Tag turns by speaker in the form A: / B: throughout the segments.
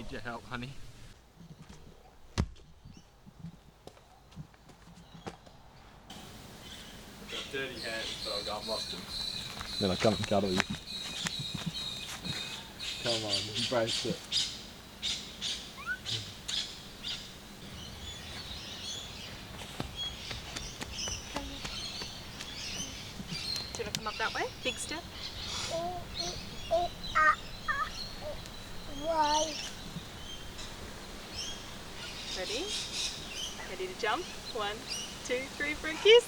A: need your help, honey. I've got dirty hands, so I'll go and wash them. Then I'll come and cuddle you. Come on, embrace it.
B: Do you want to come up that way? Big step. Ready? Ready to jump? 1, 2, 3 for a kiss.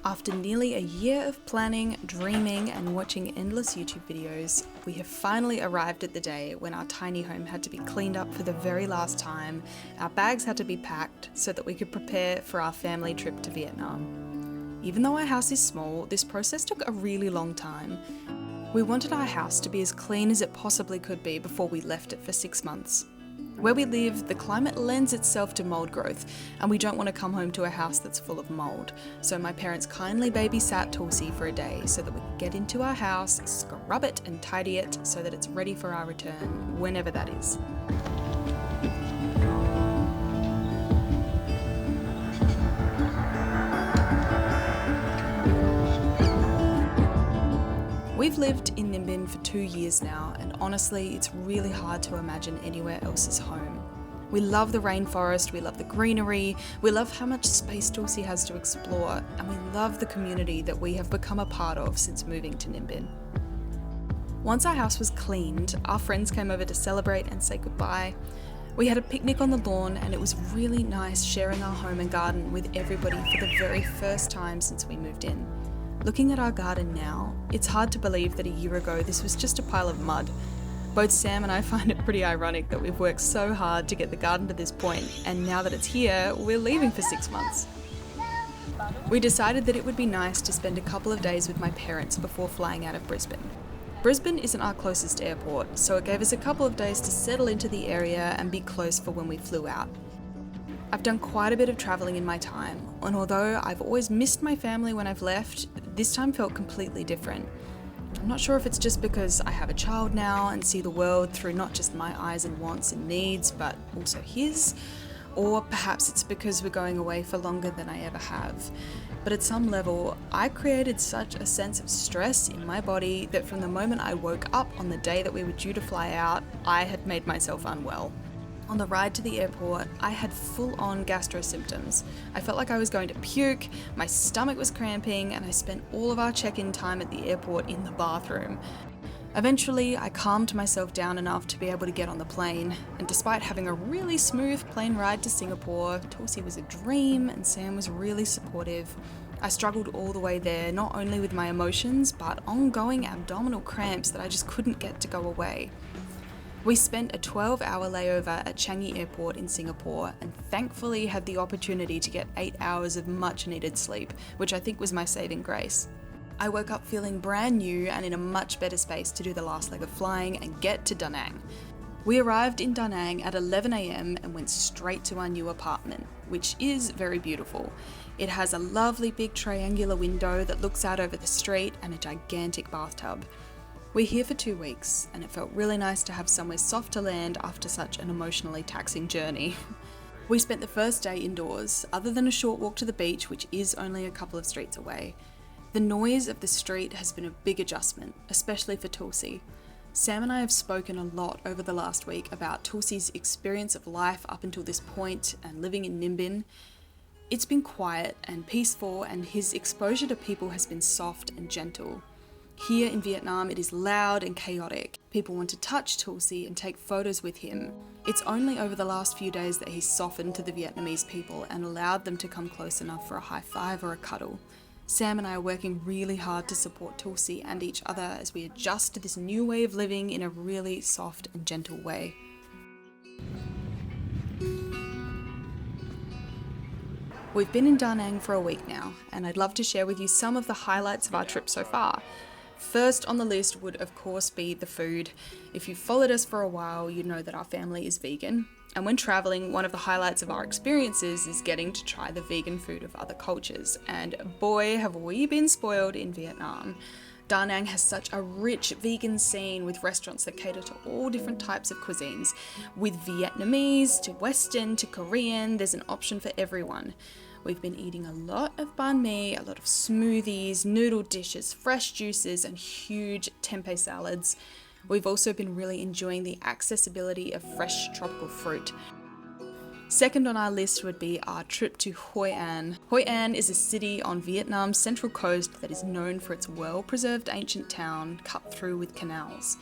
B: After nearly a year of planning, dreaming, and watching endless YouTube videos, we have finally arrived at the day when our tiny home had to be cleaned up for the very last time, our bags had to be packed so that we could prepare for our family trip to Vietnam. Even though our house is small, this process took a really long time. We wanted our house to be as clean as it possibly could be before we left it for 6 months. Where we live, the climate lends itself to mould growth, and we don't want to come home to a house that's full of mould. So my parents kindly babysat Tulsi for a day so that we could get into our house, scrub it and tidy it so that it's ready for our return, whenever that is. We've lived in Ninh Binh for 2 years now, and honestly, it's really hard to imagine anywhere else as home. We love the rainforest, we love the greenery, we love how much space Tulsi has to explore, and we love the community that we have become a part of since moving to Ninh Binh. Once our house was cleaned, our friends came over to celebrate and say goodbye. We had a picnic on the lawn, and it was really nice sharing our home and garden with everybody for the very first time since we moved in. Looking at our garden now, it's hard to believe that a year ago this was just a pile of mud. Both Sam and I find it pretty ironic that we've worked so hard to get the garden to this point, and now that it's here, we're leaving for 6 months. We decided that it would be nice to spend a couple of days with my parents before flying out of Brisbane. Brisbane isn't our closest airport, so it gave us a couple of days to settle into the area and be close for when we flew out. I've done quite a bit of travelling in my time, and although I've always missed my family when I've left, this time felt completely different. I'm not sure if it's just because I have a child now and see the world through not just my eyes and wants and needs, but also his, or perhaps it's because we're going away for longer than I ever have. But at some level, I created such a sense of stress in my body that from the moment I woke up on the day that we were due to fly out, I had made myself unwell. On the ride to the airport, I had full-on gastro symptoms. I felt like I was going to puke, my stomach was cramping, and I spent all of our check-in time at the airport in the bathroom. Eventually, I calmed myself down enough to be able to get on the plane, and despite having a really smooth plane ride to Singapore, Tulsi was a dream and Sam was really supportive. I struggled all the way there, not only with my emotions, but ongoing abdominal cramps that I just couldn't get to go away. We spent a 12-hour layover at Changi Airport in Singapore and thankfully had the opportunity to get 8 hours of much-needed sleep, which I think was my saving grace. I woke up feeling brand new and in a much better space to do the last leg of flying and get to Danang. We arrived in Danang at 11 AM and went straight to our new apartment, which is very beautiful. It has a lovely big triangular window that looks out over the street and a gigantic bathtub. We're here for 2 weeks, and it felt really nice to have somewhere soft to land after such an emotionally taxing journey. We spent the first day indoors, other than a short walk to the beach, which is only a couple of streets away. The noise of the street has been a big adjustment, especially for Tulsi. Sam and I have spoken a lot over the last week about Tulsi's experience of life up until this point and living in Ninh Binh. It's been quiet and peaceful, and his exposure to people has been soft and gentle. Here in Vietnam, it is loud and chaotic. People want to touch Tulsi and take photos with him. It's only over the last few days that he's softened to the Vietnamese people and allowed them to come close enough for a high five or a cuddle. Sam and I are working really hard to support Tulsi and each other as we adjust to this new way of living in a really soft and gentle way. We've been in Danang for a week now, and I'd love to share with you some of the highlights of our trip so far. First on the list would of course be the food. If you've followed us for a while, you know that our family is vegan. And when traveling, one of the highlights of our experiences is getting to try the vegan food of other cultures. And boy, have we been spoiled in Vietnam. Danang has such a rich vegan scene with restaurants that cater to all different types of cuisines. With Vietnamese to Western to Korean, there's an option for everyone. We've been eating a lot of banh mi, a lot of smoothies, noodle dishes, fresh juices, and huge tempeh salads. We've also been really enjoying the accessibility of fresh tropical fruit. Second on our list would be our trip to Hoi An. Hoi An is a city on Vietnam's central coast that is known for its well-preserved ancient town cut through with canals.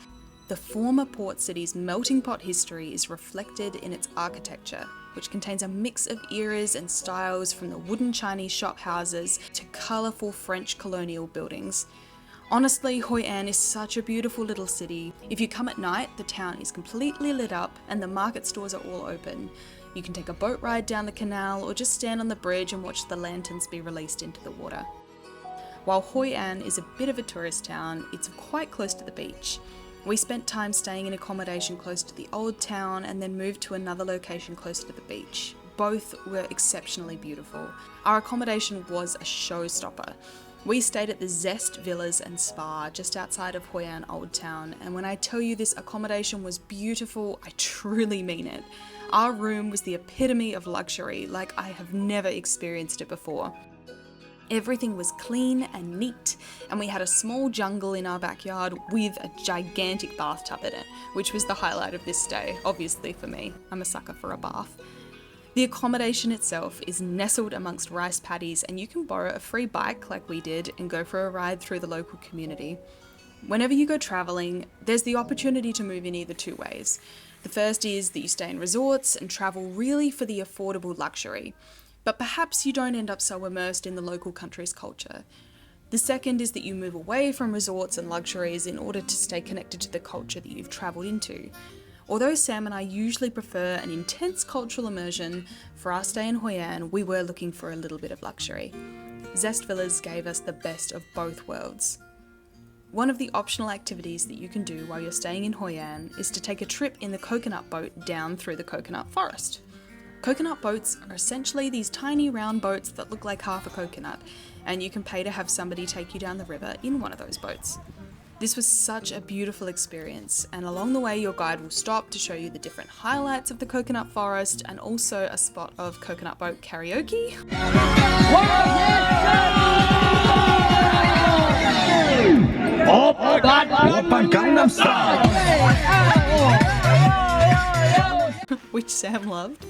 B: The former port city's melting pot history is reflected in its architecture, which contains a mix of eras and styles from the wooden Chinese shop houses to colourful French colonial buildings. Honestly, Hoi An is such a beautiful little city. If you come at night, the town is completely lit up and the market stores are all open. You can take a boat ride down the canal or just stand on the bridge and watch the lanterns be released into the water. While Hoi An is a bit of a tourist town, it's quite close to the beach. We spent time staying in accommodation close to the old town and then moved to another location close to the beach. Both were exceptionally beautiful. Our accommodation was a showstopper. We stayed at the Zest Villas and Spa just outside of Hoi An Old Town, and when I tell you this accommodation was beautiful, I truly mean it. Our room was the epitome of luxury, like I have never experienced it before. Everything was clean and neat, and we had a small jungle in our backyard with a gigantic bathtub in it, which was the highlight of this stay, obviously for me. I'm a sucker for a bath. The accommodation itself is nestled amongst rice paddies, and you can borrow a free bike like we did and go for a ride through the local community. Whenever you go travelling, there's the opportunity to move in either two ways. The first is that you stay in resorts and travel really for the affordable luxury, but perhaps you don't end up so immersed in the local country's culture. The second is that you move away from resorts and luxuries in order to stay connected to the culture that you've travelled into. Although Sam and I usually prefer an intense cultural immersion, for our stay in Hoi An, we were looking for a little bit of luxury. Zest Villas gave us the best of both worlds. One of the optional activities that you can do while you're staying in Hoi An is to take a trip in the coconut boat down through the coconut forest. Coconut boats are essentially these tiny round boats that look like half a coconut, and you can pay to have somebody take you down the river in one of those boats. This was such a beautiful experience, and along the way your guide will stop to show you the different highlights of the coconut forest and also a spot of coconut boat karaoke. Which Sam loved.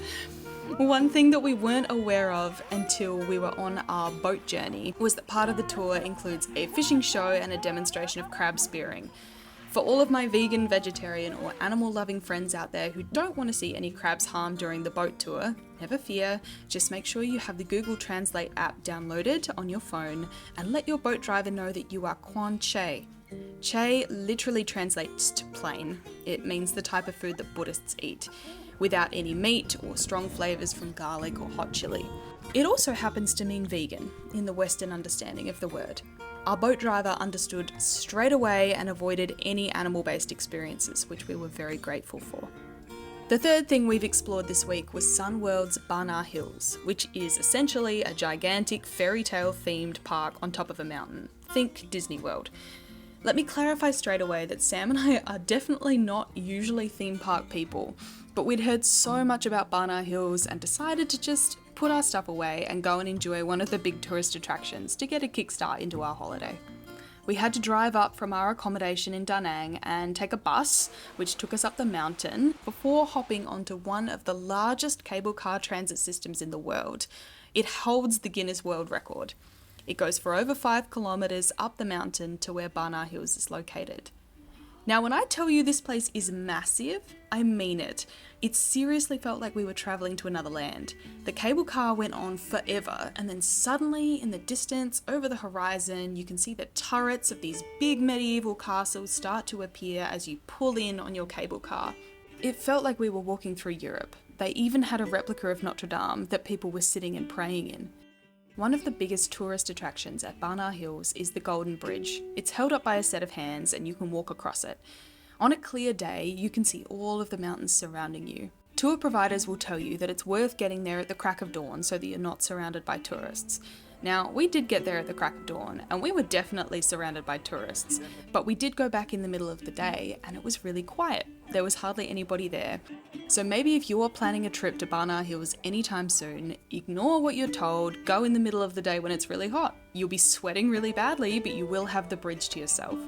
B: One thing that we weren't aware of until we were on our boat journey was that part of the tour includes a fishing show and a demonstration of crab spearing. For all of my vegan, vegetarian or animal loving friends out there who don't want to see any crabs harmed during the boat tour, never fear, just make sure you have the Google Translate app downloaded on your phone and let your boat driver know that you are Quan Che. Che literally translates to plain. It means the type of food that Buddhists eat, without any meat or strong flavours from garlic or hot chili. It also happens to mean vegan, in the Western understanding of the word. Our boat driver understood straight away and avoided any animal-based experiences, which we were very grateful for. The third thing we've explored this week was Sunworld's BaNa Hills, which is essentially a gigantic fairy tale themed park on top of a mountain. Think Disney World. Let me clarify straight away that Sam and I are definitely not usually theme park people, but we'd heard so much about BaNa Hills and decided to just put our stuff away and go and enjoy one of the big tourist attractions to get a kickstart into our holiday. We had to drive up from our accommodation in Danang and take a bus, which took us up the mountain, before hopping onto one of the largest cable car transit systems in the world. It holds the Guinness World Record. It goes for over 5 kilometres up the mountain to where BaNa Hills is located. Now, when I tell you this place is massive, I mean it. It seriously felt like we were travelling to another land. The cable car went on forever, and then suddenly, in the distance, over the horizon, you can see the turrets of these big medieval castles start to appear as you pull in on your cable car. It felt like we were walking through Europe. They even had a replica of Notre Dame that people were sitting and praying in. One of the biggest tourist attractions at BaNa Hills is the Golden Bridge. It's held up by a set of hands and you can walk across it. On a clear day, you can see all of the mountains surrounding you. Tour providers will tell you that it's worth getting there at the crack of dawn so that you're not surrounded by tourists. Now, we did get there at the crack of dawn, and we were definitely surrounded by tourists, but we did go back in the middle of the day, and it was really quiet. There was hardly anybody there. So maybe if you're planning a trip to BaNa Hills anytime soon, ignore what you're told, go in the middle of the day when it's really hot. You'll be sweating really badly, but you will have the bridge to yourself.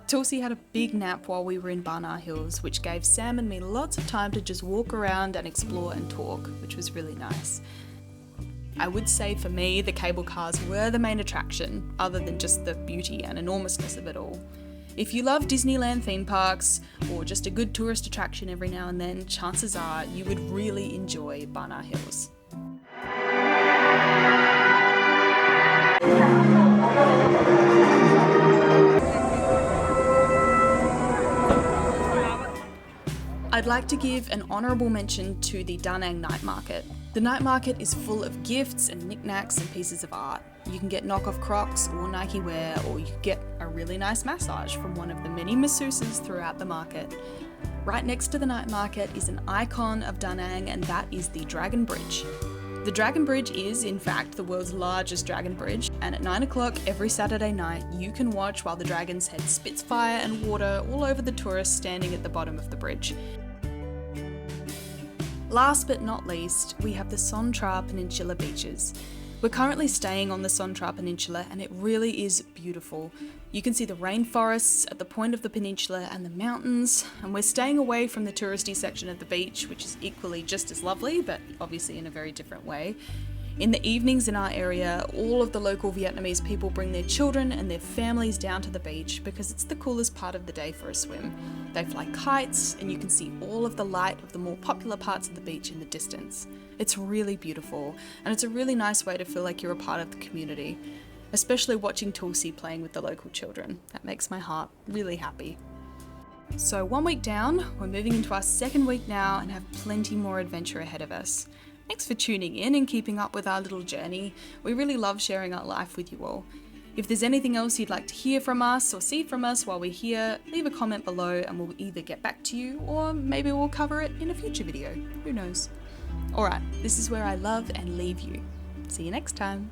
B: Tulsi had a big nap while we were in BaNa Hills, which gave Sam and me lots of time to just walk around and explore and talk, which was really nice. I would say for me, the cable cars were the main attraction, other than just the beauty and enormousness of it all. If you love Disneyland theme parks, or just a good tourist attraction every now and then, chances are you would really enjoy BaNa Hills. I'd like to give an honourable mention to the Danang night market. The night market is full of gifts and knickknacks and pieces of art. You can get knockoff Crocs or Nike wear, or you can get a really nice massage from one of the many masseuses throughout the market. Right next to the night market is an icon of Danang, and that is the Dragon Bridge. The Dragon Bridge is, in fact, the world's largest dragon bridge, and at 9 o'clock every Saturday night you can watch while the dragon's head spits fire and water all over the tourists standing at the bottom of the bridge. Last but not least, we have the Tra Peninsula beaches. We're currently staying on the Tra Peninsula, and it really is beautiful. You can see the rainforests at the point of the peninsula and the mountains, and we're staying away from the touristy section of the beach, which is equally just as lovely, but obviously in a very different way. In the evenings in our area, all of the local Vietnamese people bring their children and their families down to the beach because it's the coolest part of the day for a swim. They fly kites, and you can see all of the light of the more popular parts of the beach in the distance. It's really beautiful, and it's a really nice way to feel like you're a part of the community, especially watching Tulsi playing with the local children. That makes my heart really happy. So 1 week down, we're moving into our second week now and have plenty more adventure ahead of us. Thanks for tuning in and keeping up with our little journey. We really love sharing our life with you all. If there's anything else you'd like to hear from us or see from us while we're here, leave a comment below and we'll either get back to you or maybe we'll cover it in a future video. Who knows? Alright, this is where I love and leave you. See you next time.